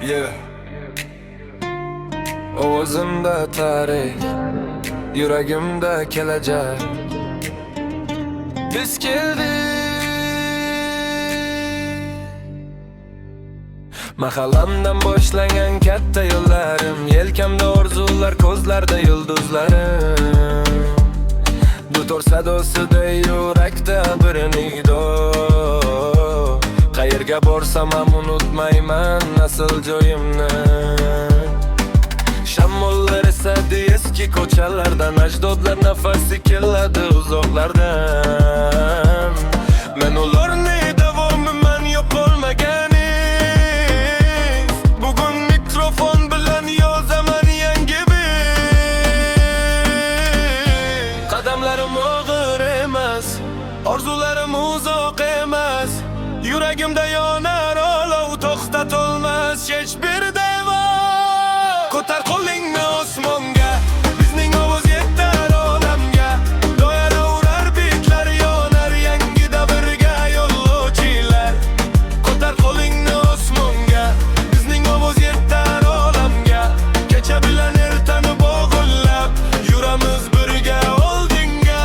Yeah. Ovozimda tarix, yuragimda kelajak. Biz keldik. Mahallamdan boshlangan katta yo'llarim, yelkamda orzular, ko'zlarda yulduzlarim. Dutor sadosida yurakda bir nido. Qayerga borsam ham unutmayman asl joyimni. Shamollar esadi eski ko'chalardan, ajdodlar nafasi keladi uzoqlardan. Men ularni davomiman, yo'qolmaganingiz. Bugun mikrofon bilan yozaman yangi bit. Qadamlarim og'ir emas, orzularim uzoq emas. Yuragimda yonar olov, to'xtatolmas hech bir davo. Ko'tar qo'lingni osmonga, bizning ovoz yetar olamga. Doira urar bitlar, yonar yangi davrga yo'llovchilar. Ko'tar qo'lingni osmonga, bizning ovoz yetar olamga. Kecha bilan ertani bog'lab, yuramiz birga oldinga.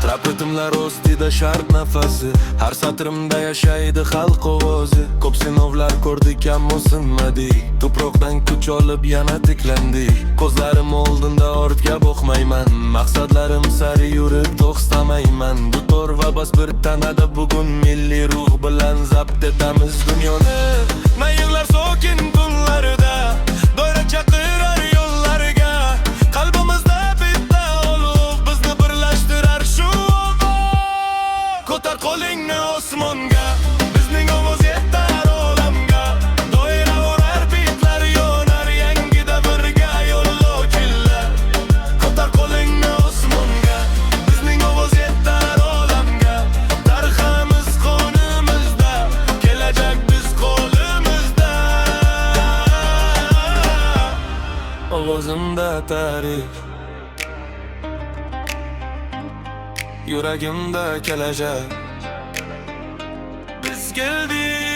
Trap ritmlar ostida shart nafasi, har satrimda yashaydi xalq ovozi. Ko'p sinovlar ko'rdik ammo sinmadik, tuproqdan kuch olib yana tiklandik. Ko'zlarim oldinda ortga boqmayman, maqsadlarim sari yurib to'xtamayman. Dutor va bas bir tanada bugun milliy ruh bilan zabt etamiz dunyoni. Mayinglar sokin kunlarida, doira chaqirar yo'llarga. Qalbimizda bitta olov, bizni birlashtirar shu ovoz. Ko'tar qo'lingni osmonga, bizning ovoz yetar olamga. Doira urar bitlar, yonar yangi davrga yo'llovchilar. Ko'tar qo'lingni osmonga, bizning ovoz yetar olamga. Tariximiz qonimizda, kelajak biz qo'limizda. Ovozimda tarix, yuragimda kelajak. Biz keldik.